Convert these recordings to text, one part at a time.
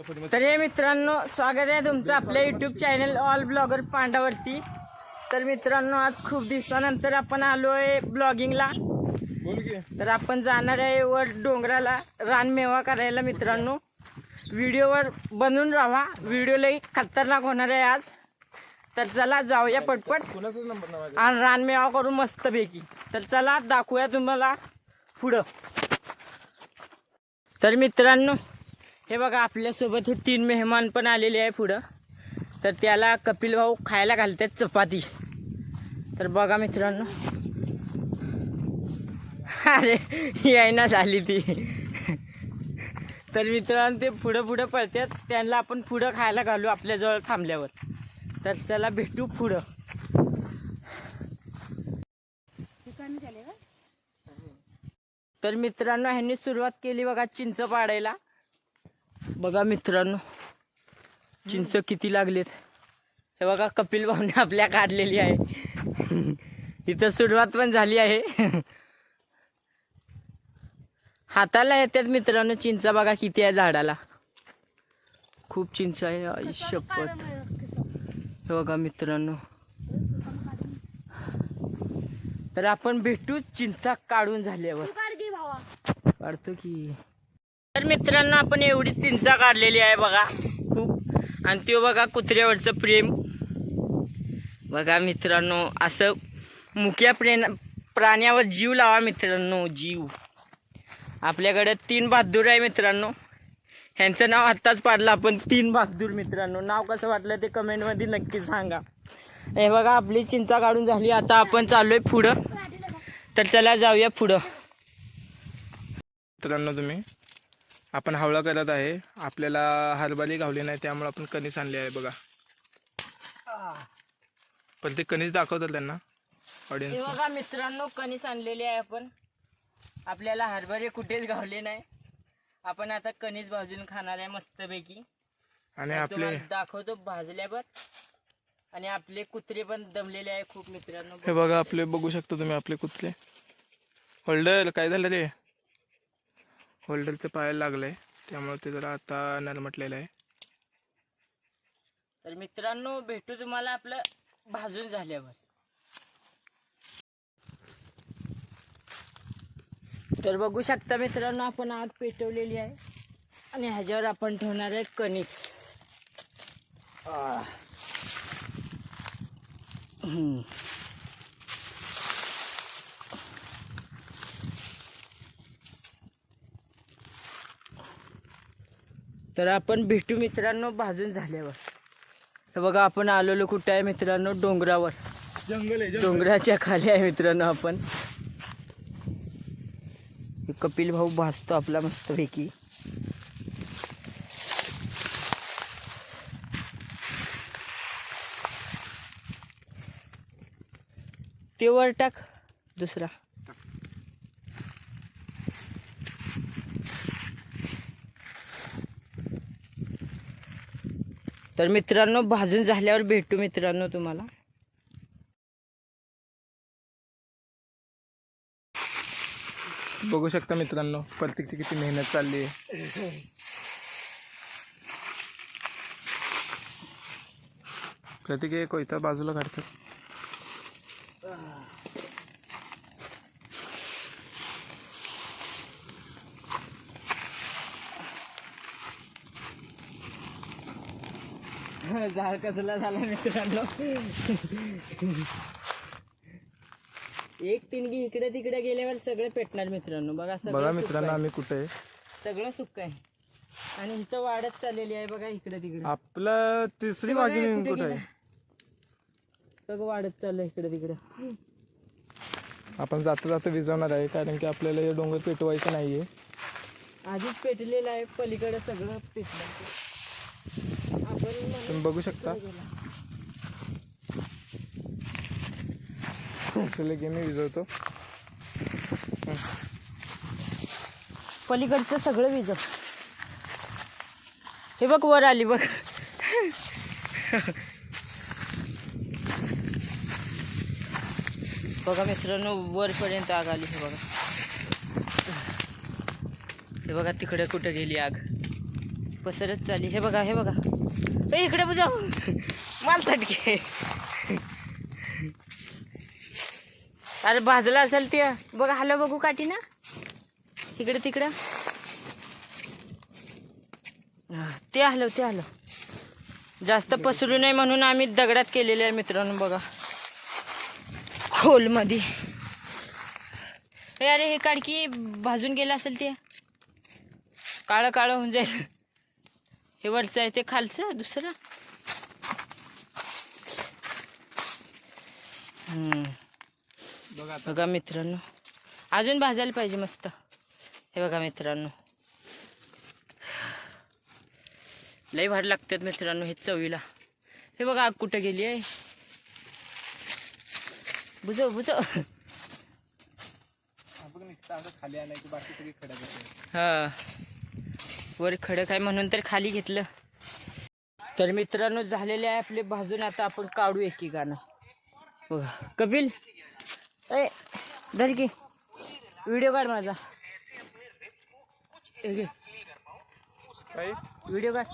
तर हे मित्रांनो, स्वागत आहे तुमचं आपल्या यूट्यूब चॅनल ऑल ब्लॉगर पांडावरती. तर मित्रांनो, आज खूप दिवसानंतर आपण आलो आहे ब्लॉगिंगला. तर आपण जाणार आहे वर डोंगराला रानमेवा करायला. मित्रांनो, व्हिडिओवर बनून राहा, व्हिडिओ लई खतरनाक होणार आहे आज. तर चला जाऊया पटपट आणि रानमेवा करू मस्तपैकी. तर चला दाखवूया तुम्हाला पुढं. तर मित्रांनो, हे बघा आपल्यासोबत हे 3 मेहमान पण आलेले आहे पुढं. तर त्याला कपिल भाऊ खायला घालतात चपाती. तर बघा मित्रांनो, अरे यायना झाली ती. तर मित्रांनो, ते पुढं पुढं पळतात, त्यांना आपण पुढं खायला घालू आपल्याजवळ थांबल्यावर. तर चला भेटू पुढं. तर मित्रांनो, ह्यांनी सुरुवात केली बघा चिंच पाडायला. बघा मित्रांनो, चिंच किती लागलेत. हे बघा कपिल भाऊने आपल्या काढलेली आहे. इथं सुरुवात पण झाली आहे. हाताला येतात मित्रांनो चिंचा. बघा किती आहे झाडाला, खूप चिंच आहे. आयुष्यपत. हे बघा मित्रांनो, तर आपण भेटू चिंचा काढून झाल्यावर. काढतो की. तर मित्रांनो, आपण एवढी चिंचा काढलेली आहे बघा खूप. आणि ते बघा कुत्र्यावरचं प्रेम बघा मित्रांनो. असं मुक्या प्राण्यावर जीव लावा मित्रांनो, जीव. आपल्याकडे 3 बहादूर आहे मित्रांनो. ह्यांचं नाव आत्ताच पाडलं आपण, 3 बहादूर. मित्रांनो, नाव कसं वाटलं ते कमेंटमध्ये नक्की सांगा. हे बघा आपली चिंचा काढून झाली. आता आपण चाललोय पुढं. तर चला जाऊया पुढं. मित्रांनो, आपण हवळा करत आहे. आपल्याला हरभरे गावले नाही, त्यामुळे आपण कणीस आणले आहे बघा. पण ते कणीस दाखवतात त्यांना ऑडियन्स. बघा मित्रांनो, कणीस आणलेली आहे आपण. आपल्याला हरभरे कुठेच गावले नाही. आपण आता कणीस भाजून खाणार आहे मस्तपैकी. आणि आपले दाखवतो भाजल्यावर. आणि आपले कुत्रे पण दमलेले आहे खूप मित्रांनो. हे बघा आपले, बघू शकता तुम्ही आपले कुत्रे. होल्डर काय झालं रे? होल्डरचं पायाला लागलंय, त्यामुळे ते जरा आता नरमटलेलं आहे. तर मित्रांनो, भेटू तुम्हाला आपलं भाजून झाल्यावर. तर बघू शकता मित्रांनो, आपण आग पेटवलेली आहे आणि ह्याच्यावर आपण ठेवणार आहे कणीस. तर आपण भेटू मित्रांनो भाजून झाल्यावर. हे बघा आपण आलेलो कुठे आहे मित्रांनो? डोंगरावर. जंगल आहे. डोंगराच्या खाली आहे मित्रांनो आपण. कपिल भाऊ भाजतो आपला मस्तपैकी. ते वर टाक दुसरा. तर मित्रांनो, भाजून झाल्यावर भेटू मित्रांनो तुम्हाला. बघू शकता मित्रांनो, प्रत्येकची किती मेहनत चालली आहे. प्रत्येक एक कोयता बाजूला काढतात. झाड कसला झाला मित्रांनो. एक तिणगी इकडे तिकडे गेल्यावर सगळे पेटणार मित्रांनो. बघा बघा मित्रांनो, आम्ही कुठे आहे. सगळं सुक्क आहे आणि इथं वाढत चाललेली आहे बघा इकडे तिकडे. आपलं तिसरी वाघिणी कुठे आहे? सगळं वाढत चाललंय इकडे तिकडे. आपण जाता जाता विजवणार आहे, कारण की आपल्याला हे डोंगर पेटवायचं नाहीये. आधीच पेटलेलं आहे, पलीकडे सगळं पेटलं. तुम्ही बघू शकता. की मी विजवतो. पलीकडचं सगळं विजव. हे बघ वर आली बघ. बघा मित्रांनो, वरपर्यंत आग आली. हे बघा, हे बघा तिकडे कुठे गेली आग. पसरत चालली. हे बघा हे बघा, ए इकडे बुजाव माल चटके. अरे भाजला असेल ते बघा. हॅलो बघू काठी ना इकडे तिकडं. ते आलं ते आलं. जास्त पसरू नये म्हणून आम्ही दगडात केलेले आहे मित्रांनो. बघा खोलमध्ये. अरे हे काडकी भाजून गेलं असेल ते काळं काळं होऊन जाईल. हे वरचं आहे ते खालचं दुसरं. बघा मित्रांनो अजून भाजायला पाहिजे मस्त. हे बघा मित्रांनो लई भारी लागतात मित्रांनो हे चवीला. हे बघा आग कुठं गेली आहे. बुजव बुजव. खाली आणायची बाकी सगळी खडा. हा वर खडक आहे म्हणून तर खाली घेतलं. तर मित्रांनो झालेले आहे आपले भाजून. आता आपण काढू एक गाणं. बघा कपिल ए धर की व्हिडिओ काढ माझा. व्हिडिओ काढ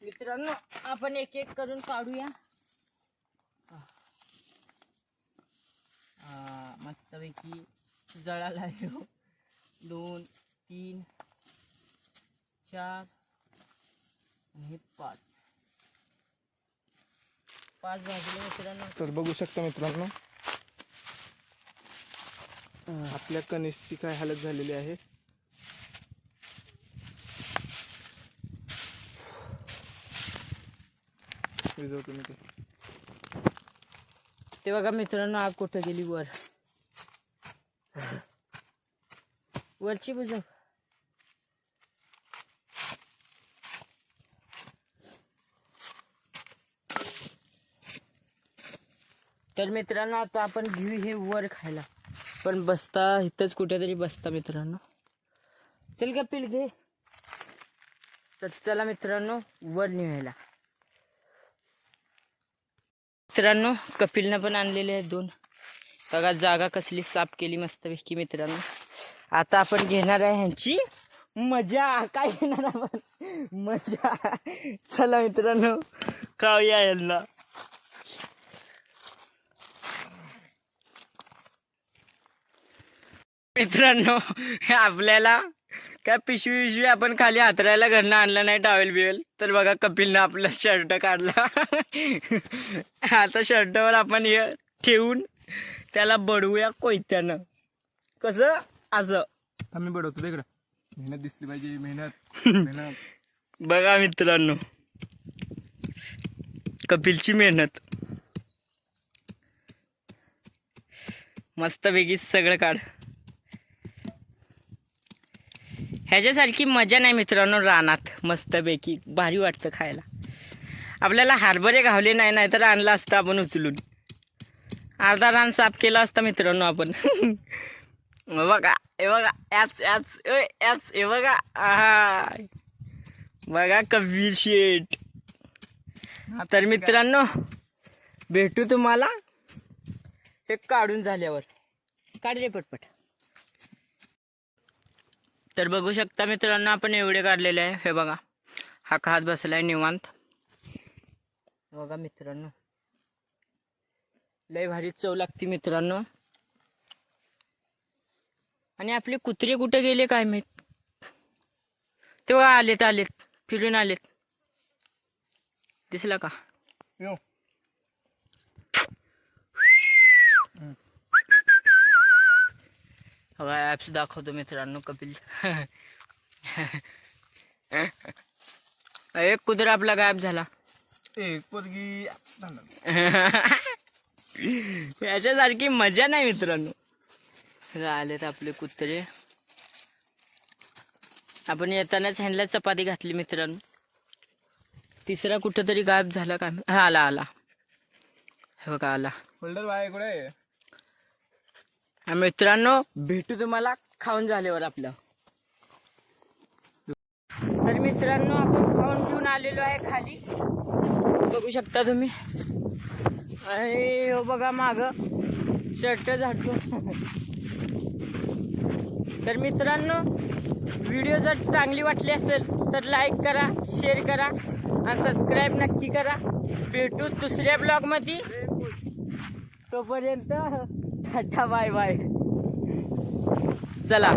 मित्रांनो. आपण एक एक करून काढूया. मस्तपैकी जळाला आहे. 2 3 4 आणि 5 भाजले मित्रांनो. तर बघू शकता मित्रांनो आपल्या कणीसची काय हालत झालेली आहे. विजवतो मी ते बघा मित्रांनो आग कुठं गेली. वरची बुजव. तर मित्रांनो आता आपण घेऊ हे वर खायला. पण बसता इथंच कुठेतरी बसता मित्रांनो. चल कपिल घे. तर चला मित्रांनो वर निघायला. मित्रांनो कपिलनं पण आणलेले आहेत 2. बघा जागा कसली साफ केली मस्तपैकी मित्रांनो. आता आपण घेणार आहे ह्यांची मजा. काय घेणार आपण मजा. चला मित्रांनो खाऊया यांना. मित्रांनो आपल्याला काय पिशवी आपण खाली हातरायला घरनं आणलं नाही टॉवेल बिवेल. तर बघा कपिलनं आपला शर्ट काढला. आता शर्टावर आपण हे ठेवून त्याला बडवूया कोयत्यानं. कसं असं आम्ही बडवतो तिकडं. मेहनत दिसली पाहिजे. मेहनत बघा मित्रांनो कपिलची मेहनत. मस्तपैकी सगळं काढ. ह्याच्यासारखी मजा नाही मित्रांनो रानात. मस्तपैकी भारी वाटतं खायला. आपल्याला हरभरे घावले नाही तर आणलं असतं आपण उचलून. अर्धा रान साफ केला असता मित्रांनो आपण. बघा हे बघा ॲप्स ॲप्स ॲप्स. हे बघा बघा कबीर शेठ. तर मित्रांनो भेटू तुम्हाला हे काढून झाल्यावर. काढ रे पटपट. तर बघू शकता मित्रांनो आपण एवढे काढलेले आहे. हे बघा हा खात बसलाय निवांत. बघा मित्रांनो लय भारी चव लागते मित्रांनो. आणि आपले कुत्रे कुठे गेले काय माहित. तेव्हा आलेत फिरून आलेत. दिसला का. हवा ॲप्स दाखवतो मित्रांनो कपिल. एक कुत्रा आपला गायब झाला. याच्यासारखी मजा नाही मित्रांनो. आलेत आपले कुत्रे. आपण येतानाच ह्यांना चपाती घातली मित्रांनो. तिसरा कुठंतरी गायब झाला काय. हा आला. हे बघा आला. मित्रांनो भेटू तुम्हाला खाऊन झाल्यावर आपलं. तर मित्रांनो आपण खाऊन घेऊन आलेलो आहे खाली. बघू शकता तुम्ही. आणि बघा माग शर्ट झाडतो. तर मित्रांनो, व्हिडिओ जर चांगली वाटली असेल तर लाईक करा, शेअर करा आणि सबस्क्राईब नक्की करा. भेटू दुसऱ्या ब्लॉगमध्ये. तोपर्यंत टाटा बाय बाय. चला.